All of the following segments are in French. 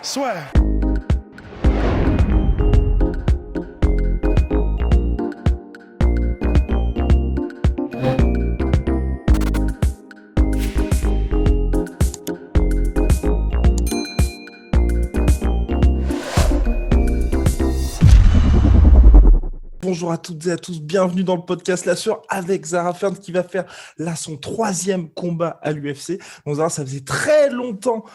Soit. Bonjour à toutes et à tous, bienvenue dans le podcast La Sueur avec Zara Fern qui va faire là son 3e combat à l'UFC. Donc Zara, ça faisait très longtemps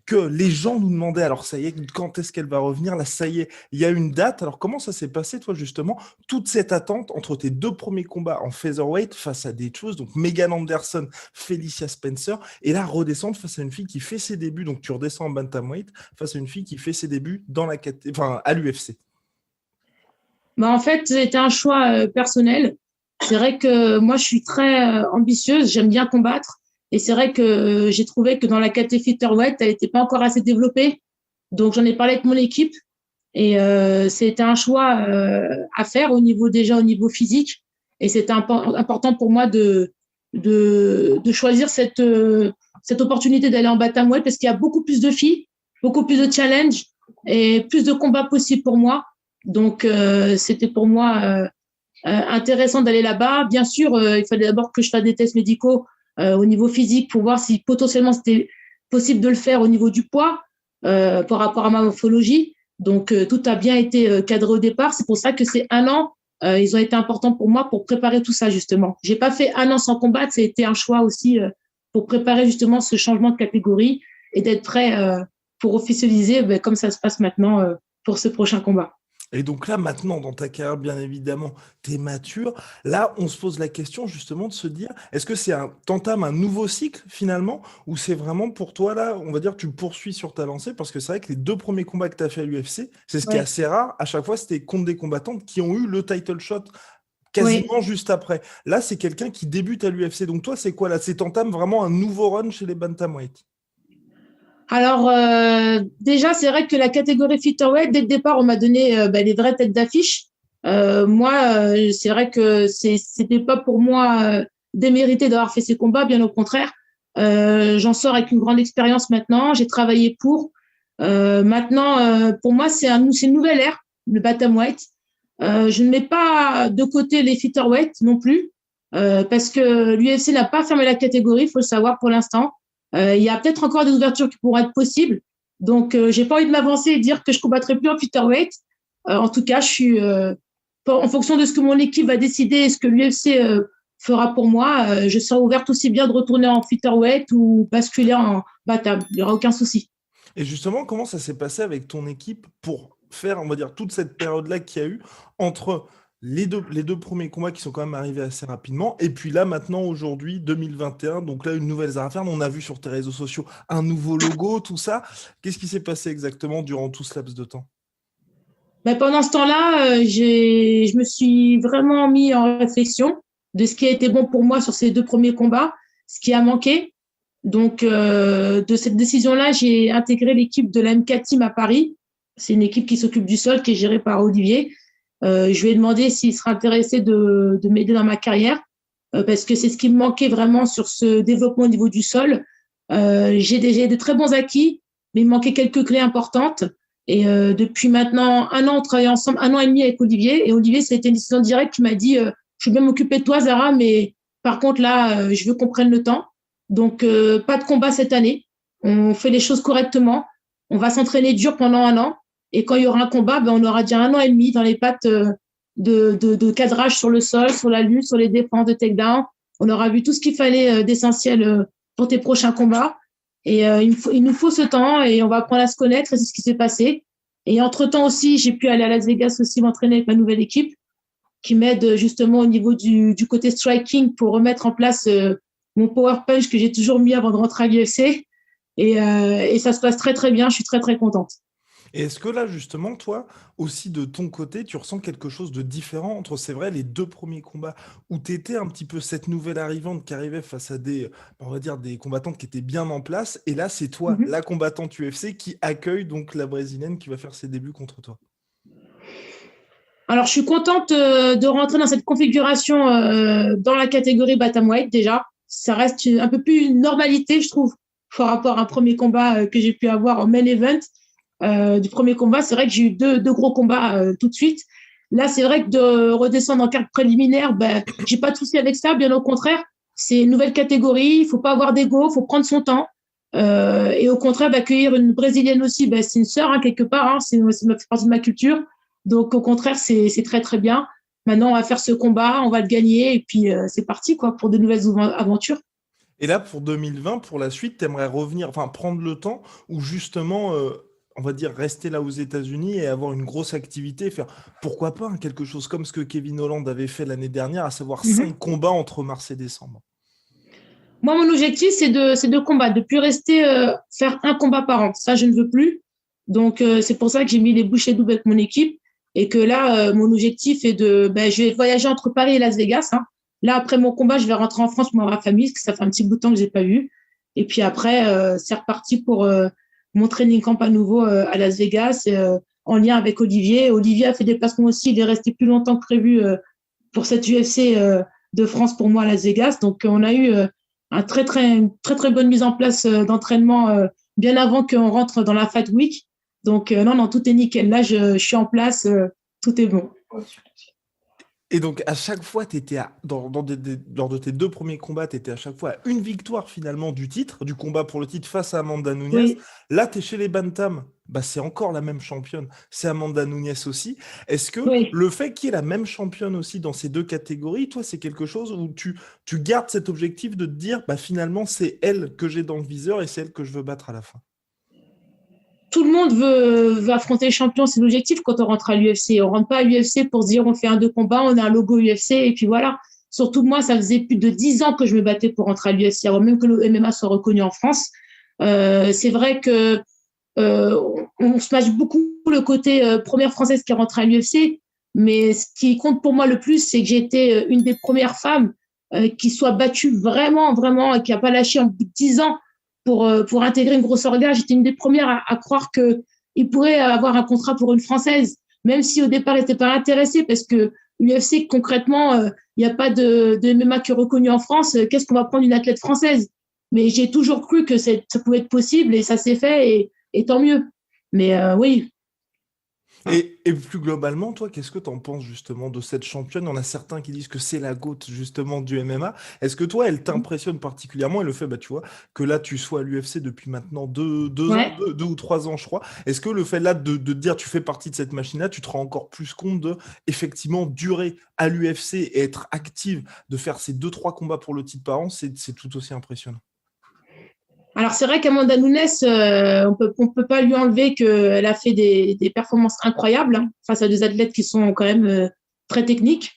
que les gens nous demandaient, alors ça y est, quand est-ce qu'elle va revenir? Là, ça y est, il y a une date. Alors comment ça s'est passé, toi, justement, toute cette attente entre tes 2 premiers combats en featherweight face à des choses, donc Megan Anderson, Felicia Spencer, et là, redescendre face à une fille qui fait ses débuts, donc tu redescends en bantamweight, face à une fille qui fait ses débuts dans à l'UFC. En fait, c'était un choix personnel. C'est vrai que moi, je suis très ambitieuse, j'aime bien combattre. Et c'est vrai que j'ai trouvé que dans la catégorie featherweight, elle n'était pas encore assez développée. Donc, j'en ai parlé avec mon équipe. Et c'était un choix à faire au niveau physique. Et c'était important pour moi de choisir cette opportunité d'aller en bantamweight parce qu'il y a beaucoup plus de filles, beaucoup plus de challenges et plus de combats possibles pour moi. Donc, c'était pour moi intéressant d'aller là-bas. Bien sûr, il fallait d'abord que je fasse des tests médicaux au niveau physique pour voir si potentiellement c'était possible de le faire au niveau du poids par rapport à ma morphologie. Donc, tout a bien été cadré au départ. C'est pour ça que ces 1 an, ils ont été importants pour moi pour préparer tout ça, justement. J'ai pas fait 1 an sans combattre. Ça a été un choix aussi pour préparer justement ce changement de catégorie et d'être prêt pour officialiser comme ça se passe maintenant pour ce prochain combat. Et donc là, maintenant, dans ta carrière, bien évidemment, tu es mature. Là, on se pose la question justement de se dire, est-ce que t'entames un nouveau cycle finalement, ou c'est vraiment pour toi, là, on va dire, tu poursuis sur ta lancée, parce que c'est vrai que les 2 premiers combats que tu as fait à l'UFC, c'est ce qui est Ouais. assez rare, à chaque fois, c'était contre des combattantes qui ont eu le title shot Oui. quasiment juste après. Là, c'est quelqu'un qui débute à l'UFC. Donc toi, c'est quoi là? T'entames vraiment un nouveau run chez les bantamweight? Alors, déjà, c'est vrai que la catégorie featherweight, dès le départ, on m'a donné les vraies têtes d'affiche. Moi, c'est vrai que c'était pas pour moi démérité d'avoir fait ces combats, bien au contraire. J'en sors avec une grande expérience maintenant. J'ai travaillé pour. Maintenant, pour moi, c'est une nouvelle ère, le bantamweight. Je ne mets pas de côté les featherweight non plus, parce que l'UFC n'a pas fermé la catégorie, il faut le savoir pour l'instant. Il y a peut-être encore des ouvertures qui pourront être possibles. Donc, j'ai pas envie de m'avancer et dire que je combattrai plus en featherweight. En tout cas, je suis en fonction de ce que mon équipe va décider et ce que l'UFC fera pour moi, je serai ouverte aussi bien de retourner en featherweight ou basculer en bantam. Il n'y aura aucun souci. Et justement, comment ça s'est passé avec ton équipe pour faire, on va dire, toute cette période-là qu'il y a eu entre les deux premiers combats qui sont quand même arrivés assez rapidement, et puis là, maintenant, aujourd'hui, 2021, donc là, une nouvelle Zara Fern, on a vu sur tes réseaux sociaux un nouveau logo, tout ça. Qu'est-ce qui s'est passé exactement durant tout ce laps de temps? Pendant ce temps-là, je me suis vraiment mis en réflexion de ce qui a été bon pour moi sur ces 2 premiers combats, ce qui a manqué. Donc, de cette décision-là, j'ai intégré l'équipe de la MK Team à Paris. C'est une équipe qui s'occupe du sol, qui est gérée par Olivier. Je lui ai demandé s'il serait intéressé de m'aider dans ma carrière, parce que c'est ce qui me manquait vraiment sur ce développement au niveau du sol. J'ai de très bons acquis, mais il me manquait quelques clés importantes. Et depuis maintenant 1 an, on travaille ensemble, 1 an et demi avec Olivier. Et Olivier, ça a été une décision directe qui m'a dit je veux bien m'occuper de toi, Zara, mais par contre, là, je veux qu'on prenne le temps. Donc, pas de combat cette année. On fait les choses correctement. On va s'entraîner dur pendant 1 an. Et quand il y aura un combat, on aura déjà 1 an et demi dans les pattes de cadrage sur le sol, sur la lutte, sur les défenses de takedown. On aura vu tout ce qu'il fallait d'essentiel pour tes prochains combats. Et il nous faut ce temps et on va apprendre à se connaître et c'est ce qui s'est passé. Et entre-temps aussi, j'ai pu aller à Las Vegas aussi m'entraîner avec ma nouvelle équipe qui m'aide justement au niveau du côté striking pour remettre en place mon power punch que j'ai toujours mis avant de rentrer à l'UFC. Et ça se passe très, très bien. Je suis très, très contente. Et est-ce que là, justement, toi, aussi de ton côté, tu ressens quelque chose de différent entre, c'est vrai, les 2 premiers combats où tu étais un petit peu cette nouvelle arrivante qui arrivait face à on va dire, des combattantes qui étaient bien en place, et là, c'est toi, Mm-hmm. la combattante UFC, qui accueille donc la Brésilienne qui va faire ses débuts contre toi. Alors, je suis contente de rentrer dans cette configuration dans la catégorie bantamweight déjà. Ça reste un peu plus une normalité, je trouve, par rapport à un premier combat que j'ai pu avoir en main event. du premier combat. C'est vrai que j'ai eu deux gros combats tout de suite. Là, c'est vrai que de redescendre en carte préliminaire, ben, j'ai pas de souci avec ça. Bien au contraire, c'est une nouvelle catégorie. Il faut pas avoir d'ego, il faut prendre son temps. Et au contraire, d'accueillir une brésilienne aussi, ben, c'est une sœur hein, quelque part. Hein, ça fait partie de ma culture. Donc au contraire, c'est très très bien. Maintenant, on va faire ce combat, on va le gagner et puis c'est parti quoi pour de nouvelles aventures. Et là, pour 2020, pour la suite, tu aimerais revenir, enfin prendre le temps ou justement, on va dire, rester là aux États-Unis et avoir une grosse activité, faire pourquoi pas hein, quelque chose comme ce que Kevin Holland avait fait l'année dernière, à savoir Mhm. 5 combats entre mars et décembre. Moi, mon objectif, c'est de combattre, de plus rester faire un combat par an. Ça, je ne veux plus. Donc, c'est pour ça que j'ai mis les bouchées doubles avec mon équipe et que là, mon objectif est ben, je vais voyager entre Paris et Las Vegas. Hein. Là, après mon combat, je vais rentrer en France pour ma famille, parce que ça fait un petit bout de temps que je n'ai pas vu. Et puis après, c'est reparti pour mon training camp à nouveau à Las Vegas, en lien avec Olivier. Olivier a fait des placements aussi. Il est resté plus longtemps que prévu pour cette UFC de France pour moi à Las Vegas. Donc, on a eu une très, très bonne mise en place d'entraînement bien avant qu'on rentre dans la Fight Week. Donc, non, tout est nickel. Là, je suis en place, tout est bon. Et donc, à chaque fois, lors de tes 2 premiers combats, tu étais à chaque fois à une victoire finalement du titre, du combat pour le titre face à Amanda Nunes. Oui, Là, tu es chez les Bantam. Bah, c'est encore la même championne. C'est Amanda Nunes aussi. Est-ce que oui. le fait qu'il y ait la même championne aussi dans ces 2 catégories, toi, c'est quelque chose où tu gardes cet objectif de te dire, bah, finalement, c'est elle que j'ai dans le viseur et c'est elle que je veux battre à la fin? Tout le monde veut affronter le champion, c'est l'objectif quand on rentre à l'UFC. On rentre pas à l'UFC pour se dire on fait un deux combats, on a un logo UFC et puis voilà. Surtout moi, ça faisait plus de 10 ans que je me battais pour rentrer à l'UFC, avant même que le MMA soit reconnu en France. C'est vrai que on se match beaucoup le côté première française qui est rentrée à l'UFC, mais ce qui compte pour moi le plus, c'est que j'ai été une des premières femmes qui soit battue vraiment, vraiment, et qui n'a pas lâché en bout de 10 ans pour intégrer une grosse orga. J'étais une des premières à croire qu'il pourrait avoir un contrat pour une Française, même si au départ, elle n'était pas intéressée, parce que l'UFC, concrètement, il n'y a pas de MMA qui est reconnu en France. Qu'est-ce qu'on va prendre une athlète française? Mais j'ai toujours cru que ça pouvait être possible et ça s'est fait et tant mieux. Mais oui, Et plus globalement, toi, qu'est-ce que tu en penses justement de cette championne? Il y en a certains qui disent que c'est la GOAT justement du MMA. Est-ce que toi, elle t'impressionne particulièrement et le fait, bah, tu vois, que là, tu sois à l'UFC depuis maintenant 2 ans, ouais. 2 ou 3 ans, je crois. Est-ce que le fait là de te dire tu fais partie de cette machine-là, tu te rends encore plus compte de effectivement durer à l'UFC et être active, de faire ces 2, 3 combats pour le titre par an, c'est tout aussi impressionnant. Alors c'est vrai qu'Amanda Nunes, on peut pas lui enlever qu'elle a fait des performances incroyables hein, face à des athlètes qui sont quand même très techniques.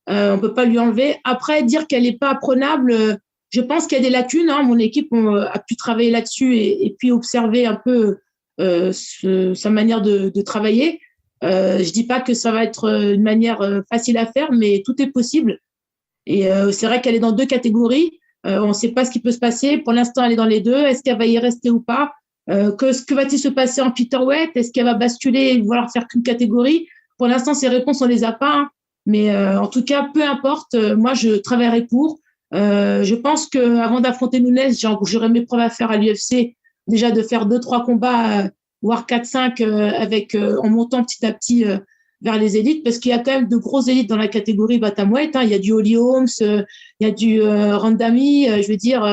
On peut pas lui enlever. Après, dire qu'elle n'est pas apprenable, je pense qu'il y a des lacunes. Hein. Mon équipe a pu travailler là-dessus et puis observer un peu sa manière de travailler. Je dis pas que ça va être une manière facile à faire, mais tout est possible. Et c'est vrai qu'elle est dans 2 catégories. On ne sait pas ce qui peut se passer. Pour l'instant, elle est dans les deux. Est-ce qu'elle va y rester ou pas? Que va-t-il se passer en featherweight? Est-ce qu'elle va basculer et vouloir faire qu'une catégorie? Pour l'instant, ces réponses, on les a pas. Hein. Mais en tout cas, peu importe. Moi, je travaillerai pour. Je pense qu'avant d'affronter Nunes, j'aurais mes preuves à faire à l'UFC. Déjà de faire 2, 3 combats, voire 4, 5, en montant petit à petit vers les élites, parce qu'il y a quand même de grosses élites dans la catégorie bantamweight. Hein. Il y a du Holly Holmes, il y a du Randami. Je veux dire,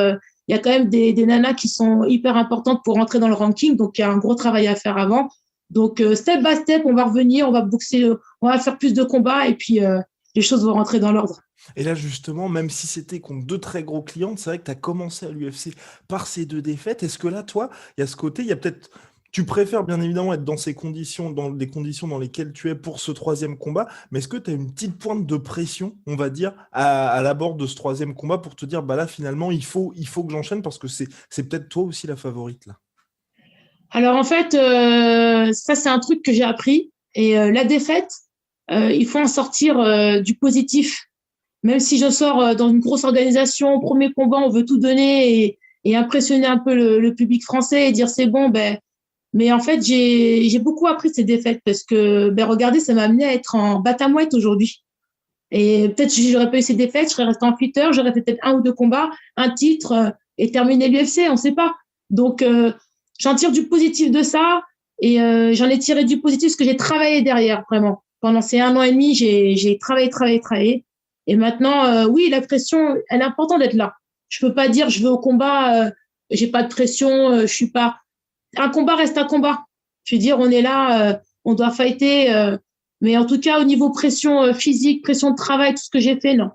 il y a quand même des nanas qui sont hyper importantes pour rentrer dans le ranking. Donc, il y a un gros travail à faire avant. Donc, step by step, on va revenir, on va boxer, on va faire plus de combats et puis les choses vont rentrer dans l'ordre. Et là, justement, même si c'était contre 2 très gros clients, c'est vrai que tu as commencé à l'UFC par ces 2 défaites. Est-ce que là, toi, il y a ce côté, il y a peut-être. Tu préfères bien évidemment être dans ces conditions, dans des conditions dans lesquelles tu es pour ce 3e combat, mais est-ce que tu as une petite pointe de pression, on va dire, à l'abord de ce 3e combat pour te dire, bah là, finalement, il faut que j'enchaîne parce que c'est peut-être toi aussi la favorite là. Alors, en fait, ça, c'est un truc que j'ai appris. Et la défaite, il faut en sortir du positif. Même si je sors dans une grosse organisation, premier combat, on veut tout donner et impressionner un peu le public français et dire c'est bon, ben, mais en fait, j'ai beaucoup appris de ces défaites parce que, ben, regardez, ça m'a amené à être en bantamweight aujourd'hui. Et peut-être que j'aurais pas eu ces défaites, je serais resté en fighter, j'aurais fait peut-être 1 ou 2 combats, un titre et terminer l'UFC, on ne sait pas. Donc, j'en tire du positif de ça. Et j'en ai tiré du positif parce que j'ai travaillé derrière, vraiment. Pendant ces 1 an et demi, j'ai travaillé. Et maintenant, oui, la pression, elle est importante d'être là. Je peux pas dire je vais au combat, j'ai pas de pression, je suis pas. Un combat reste un combat. Je veux dire, on est là, on doit fighter. Mais en tout cas, au niveau pression physique, pression de travail, tout ce que j'ai fait, non.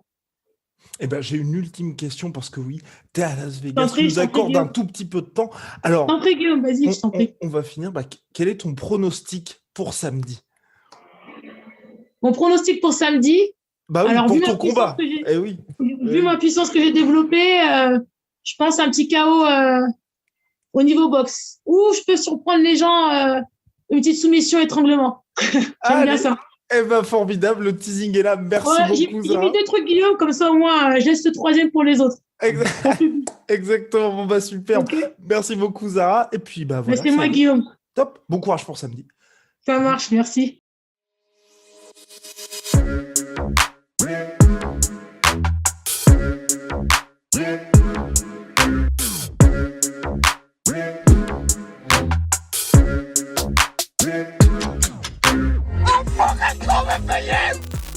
Eh ben, j'ai une ultime question parce que oui, tu es à Las Je t'en Vegas, tu prie, je nous t'en prie, accordes un Guillaume. tout petit peu de temps. Je t'en Alors, prie, Guillaume, vas-y, je t'en prie. on va finir. Quel est ton pronostic pour samedi? Mon pronostic pour samedi, Bah oui, alors pour ton combat. Eh oui. vu ma puissance que j'ai développée, je pense à un petit KO au niveau boxe. Ou je peux surprendre les gens, une petite soumission étranglement. J'aime bien Allez, ça. eh ben formidable, le teasing est là. Merci Ouais, beaucoup, j'ai mis Zara. 2 trucs, Guillaume, comme ça au moins, je laisse le troisième pour les autres. Pour Ex- plus. Exactement, bon bah superbe. Ok. Merci beaucoup, Zara. Et puis bah Mais voilà, c'est moi, salut. Guillaume. Top. Bon courage pour samedi. Ça marche, merci.